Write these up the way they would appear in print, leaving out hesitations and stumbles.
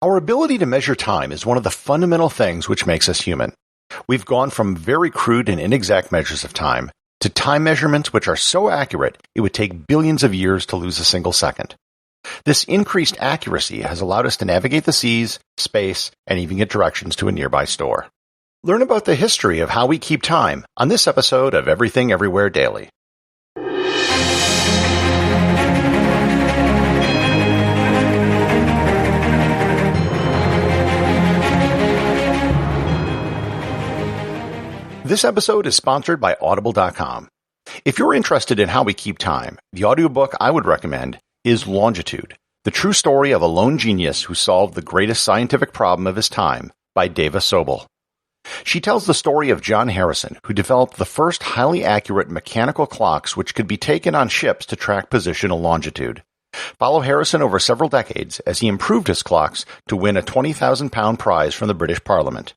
Our ability to measure time is one of the fundamental things which makes us human. We've gone from very crude and inexact measures of time to time measurements which are so accurate it would take billions of years to lose a single second. This increased accuracy has allowed us to navigate the seas, space, and even get directions to a nearby store. Learn about the history of how we keep time on this episode of Everything Everywhere Daily. This episode is sponsored by Audible.com. If you're interested in how we keep time, the audiobook I would recommend is Longitude, the true story of a lone genius who solved the greatest scientific problem of his time, by Dava Sobel. She tells the story of John Harrison, who developed the first highly accurate mechanical clocks which could be taken on ships to track positional longitude. Follow Harrison over several decades as he improved his clocks to win a £20,000 prize from the British Parliament.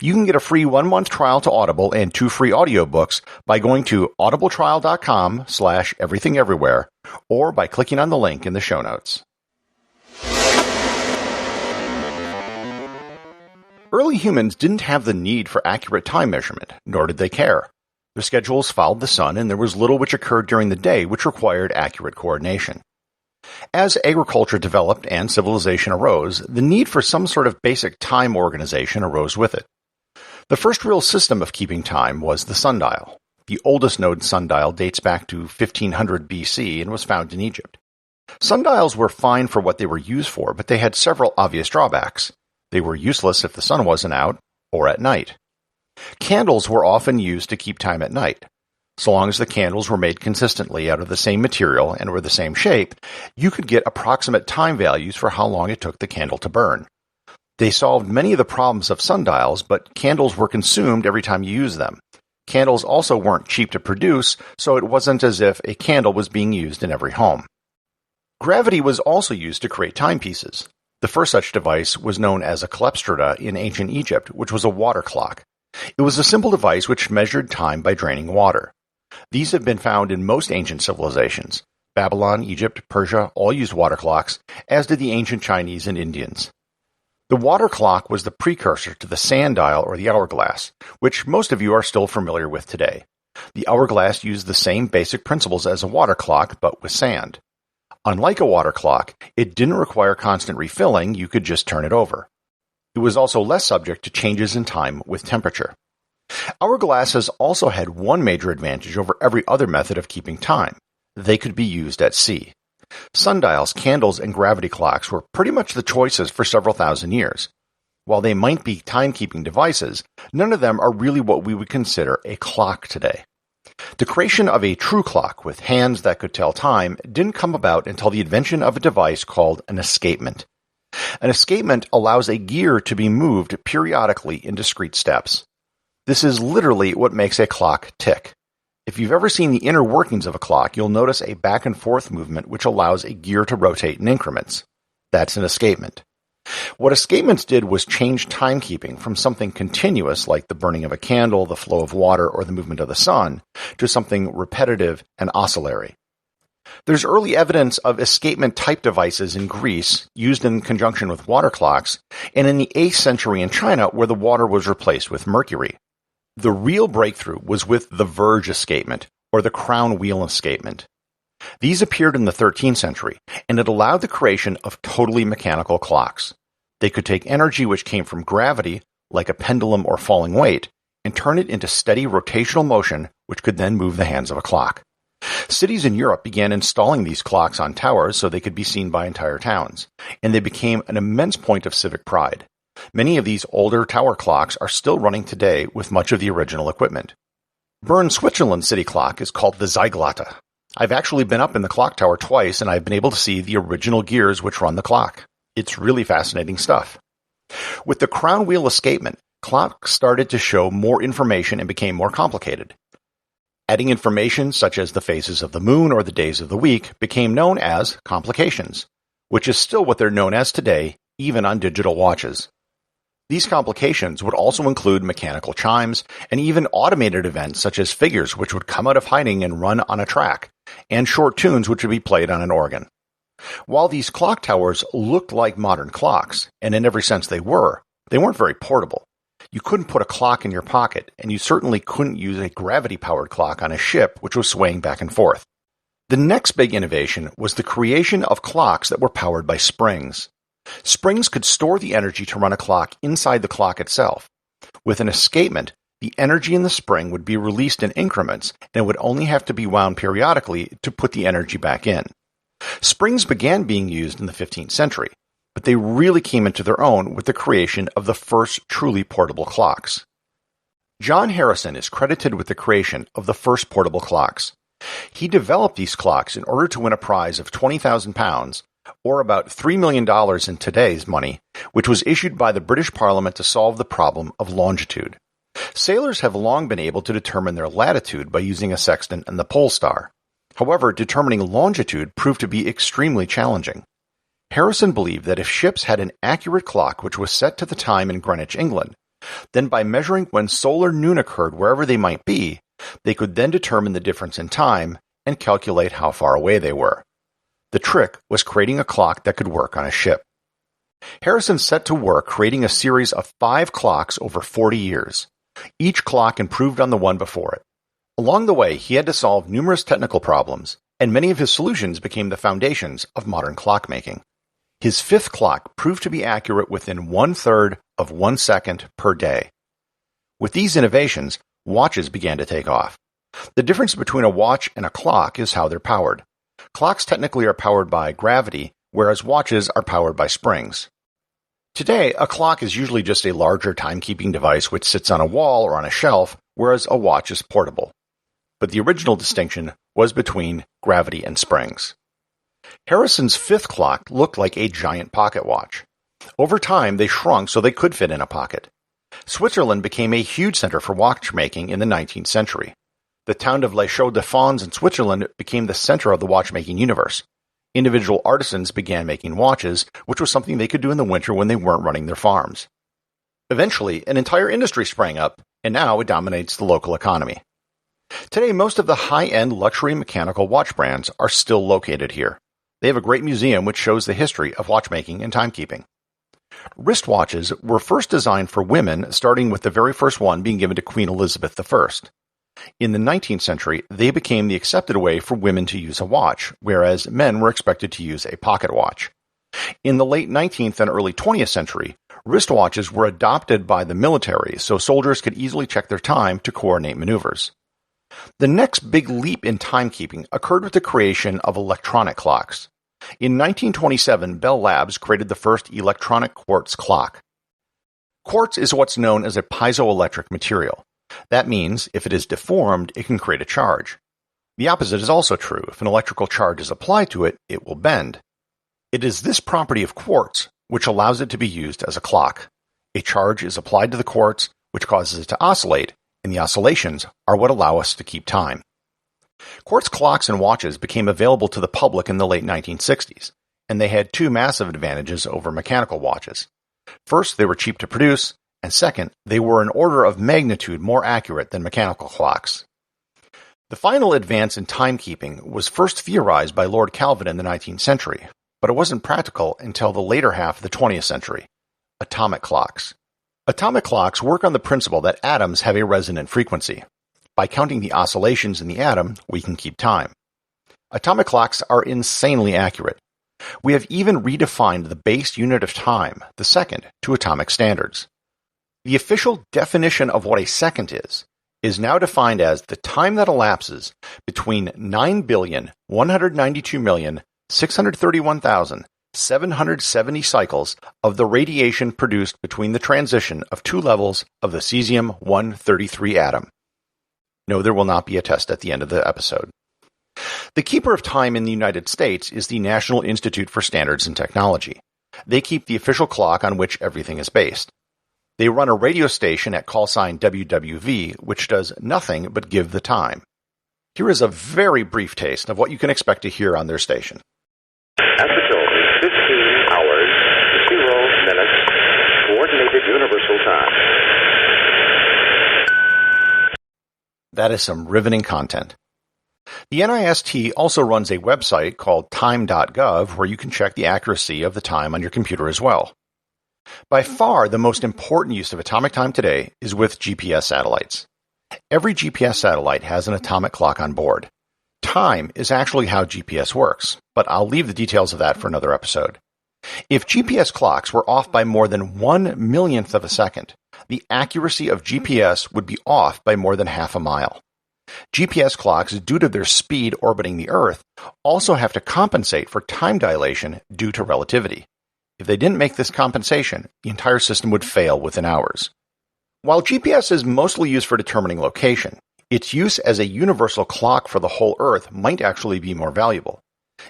You can get a free 1-month trial to Audible and 2 free audiobooks by going to audibletrial.com/everythingeverywhere or by clicking on the link in the show notes. Early humans didn't have the need for accurate time measurement, nor did they care. Their schedules followed the sun, and there was little which occurred during the day which required accurate coordination. As agriculture developed and civilization arose, the need for some sort of basic time organization arose with it. The first real system of keeping time was the sundial. The oldest known sundial dates back to 1500 BC and was found in Egypt. Sundials were fine for what they were used for, but they had several obvious drawbacks. They were useless if the sun wasn't out or at night. Candles were often used to keep time at night. So long as the candles were made consistently out of the same material and were the same shape, you could get approximate time values for how long it took the candle to burn. They solved many of the problems of sundials, but candles were consumed every time you used them. Candles also weren't cheap to produce, so it wasn't as if a candle was being used in every home. Gravity was also used to create timepieces. The first such device was known as a clepstrata in ancient Egypt, which was a water clock. It was a simple device which measured time by draining water. These have been found in most ancient civilizations. Babylon, Egypt, Persia all used water clocks, as did the ancient Chinese and Indians. The water clock was the precursor to the sand dial or the hourglass, which most of you are still familiar with today. The hourglass used the same basic principles as a water clock, but with sand. Unlike a water clock, it didn't require constant refilling, you could just turn it over. It was also less subject to changes in time with temperature. Hourglasses also had one major advantage over every other method of keeping time. They could be used at sea. Sundials, candles, and gravity clocks were pretty much the choices for several thousand years. While they might be timekeeping devices, none of them are really what we would consider a clock today. The creation of a true clock with hands that could tell time didn't come about until the invention of a device called an escapement. An escapement allows a gear to be moved periodically in discrete steps. This is literally what makes a clock tick. If you've ever seen the inner workings of a clock, you'll notice a back and forth movement which allows a gear to rotate in increments. That's an escapement. What escapements did was change timekeeping from something continuous like the burning of a candle, the flow of water, or the movement of the sun, to something repetitive and oscillatory. There's early evidence of escapement-type devices in Greece, used in conjunction with water clocks, and in the 8th century in China, where the water was replaced with mercury. The real breakthrough was with the verge escapement, or the crown wheel escapement. These appeared in the 13th century, and it allowed the creation of totally mechanical clocks. They could take energy which came from gravity, like a pendulum or falling weight, and turn it into steady rotational motion which could then move the hands of a clock. Cities in Europe began installing these clocks on towers so they could be seen by entire towns, and they became an immense point of civic pride. Many of these older tower clocks are still running today with much of the original equipment. Bern, Switzerland's city clock is called the Zeiglate. I've actually been up in the clock tower twice, and I've been able to see the original gears which run the clock. It's really fascinating stuff. With the crown wheel escapement, clocks started to show more information and became more complicated. Adding information such as the phases of the moon or the days of the week became known as complications, which is still what they're known as today, even on digital watches. These complications would also include mechanical chimes and even automated events such as figures which would come out of hiding and run on a track, and short tunes which would be played on an organ. While these clock towers looked like modern clocks, and in every sense they weren't very portable. You couldn't put a clock in your pocket, and you certainly couldn't use a gravity-powered clock on a ship which was swaying back and forth. The next big innovation was the creation of clocks that were powered by springs. Springs could store the energy to run a clock inside the clock itself. With an escapement, the energy in the spring would be released in increments, and it would only have to be wound periodically to put the energy back in. Springs began being used in the 15th century, but they really came into their own with the creation of the first truly portable clocks. John Harrison is credited with the creation of the first portable clocks. He developed these clocks in order to win a prize of £20,000, or about $3 million in today's money, which was issued by the British Parliament to solve the problem of longitude. Sailors have long been able to determine their latitude by using a sextant and the pole star. However, determining longitude proved to be extremely challenging. Harrison believed that if ships had an accurate clock which was set to the time in Greenwich, England, then by measuring when solar noon occurred wherever they might be, they could then determine the difference in time and calculate how far away they were. The trick was creating a clock that could work on a ship. Harrison set to work creating a series of 5 clocks over 40 years. Each clock improved on the one before it. Along the way, he had to solve numerous technical problems, and many of his solutions became the foundations of modern clockmaking. His 5th clock proved to be accurate within 1/3 of 1 second per day. With these innovations, watches began to take off. The difference between a watch and a clock is how they're powered. Clocks technically are powered by gravity, whereas watches are powered by springs. Today, a clock is usually just a larger timekeeping device which sits on a wall or on a shelf, whereas a watch is portable. But the original distinction was between gravity and springs. Harrison's 5th clock looked like a giant pocket watch. Over time, they shrunk so they could fit in a pocket. Switzerland became a huge center for watchmaking in the 19th century. The town of Les Chaux-de-Fonds in Switzerland became the center of the watchmaking universe. Individual artisans began making watches, which was something they could do in the winter when they weren't running their farms. Eventually, an entire industry sprang up, and now it dominates the local economy. Today, most of the high-end luxury mechanical watch brands are still located here. They have a great museum which shows the history of watchmaking and timekeeping. Wristwatches were first designed for women, starting with the very first one being given to Queen Elizabeth I. In the 19th century, they became the accepted way for women to use a watch, whereas men were expected to use a pocket watch. In the late 19th and early 20th century, wristwatches were adopted by the military so soldiers could easily check their time to coordinate maneuvers. The next big leap in timekeeping occurred with the creation of electronic clocks. In 1927, Bell Labs created the first electronic quartz clock. Quartz is what's known as a piezoelectric material. That means if it is deformed, it can create a charge. The opposite is also true. If an electrical charge is applied to it, it will bend. It is this property of quartz which allows it to be used as a clock. A charge is applied to the quartz, which causes it to oscillate, and the oscillations are what allow us to keep time. Quartz clocks and watches became available to the public in the late 1960s, and they had 2 massive advantages over mechanical watches. First, they were cheap to produce, and second, they were an order of magnitude more accurate than mechanical clocks. The final advance in timekeeping was first theorized by Lord Kelvin in the 19th century, but it wasn't practical until the later half of the 20th century. Atomic clocks. Atomic clocks work on the principle that atoms have a resonant frequency. By counting the oscillations in the atom, we can keep time. Atomic clocks are insanely accurate. We have even redefined the base unit of time, the second, to atomic standards. The official definition of what a second is now defined as the time that elapses between 9,192,631,770 cycles of the radiation produced between the transition of 2 levels of the cesium-133 atom. No, there will not be a test at the end of the episode. The keeper of time in the United States is the National Institute for Standards and Technology. They keep the official clock on which everything is based. They run a radio station at call sign WWV, which does nothing but give the time. Here is a very brief taste of what you can expect to hear on their station. At the tone, 15 hours, 0 minutes, coordinated universal time. That is some riveting content. The NIST also runs a website called time.gov where you can check the accuracy of the time on your computer as well. By far, the most important use of atomic time today is with GPS satellites. Every GPS satellite has an atomic clock on board. Time is actually how GPS works, but I'll leave the details of that for another episode. If GPS clocks were off by more than 1/1,000,000th of a second, the accuracy of GPS would be off by more than half a mile. GPS clocks, due to their speed orbiting the Earth, also have to compensate for time dilation due to relativity. If they didn't make this compensation, the entire system would fail within hours. While GPS is mostly used for determining location, its use as a universal clock for the whole Earth might actually be more valuable.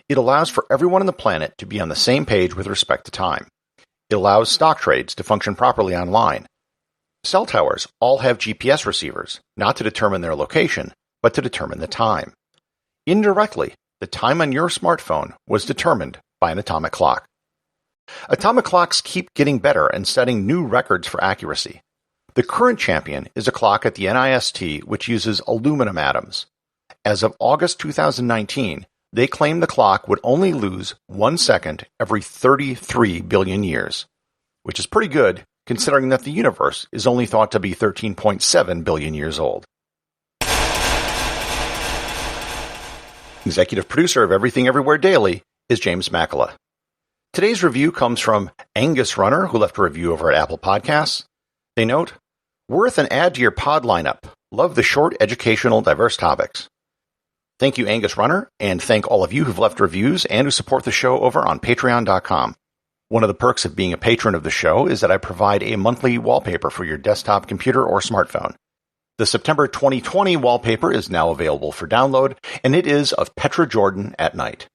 It allows for everyone on the planet to be on the same page with respect to time. It allows stock trades to function properly online. Cell towers all have GPS receivers, not to determine their location, but to determine the time. Indirectly, the time on your smartphone was determined by an atomic clock. Atomic clocks keep getting better and setting new records for accuracy. The current champion is a clock at the NIST which uses aluminum atoms. As of August 2019, they claim the clock would only lose 1 second every 33 billion years, which is pretty good considering that the universe is only thought to be 13.7 billion years old. Executive producer of Everything Everywhere Daily is James Makala. Today's review comes from Angus Runner, who left a review over at Apple Podcasts. They note, "Worth an add to your pod lineup. Love the short, educational, diverse topics." Thank you, Angus Runner, and thank all of you who've left reviews and who support the show over on Patreon.com. One of the perks of being a patron of the show is that I provide a monthly wallpaper for your desktop computer or smartphone. The September 2020 wallpaper is now available for download, and it is of Petra Jordan at night.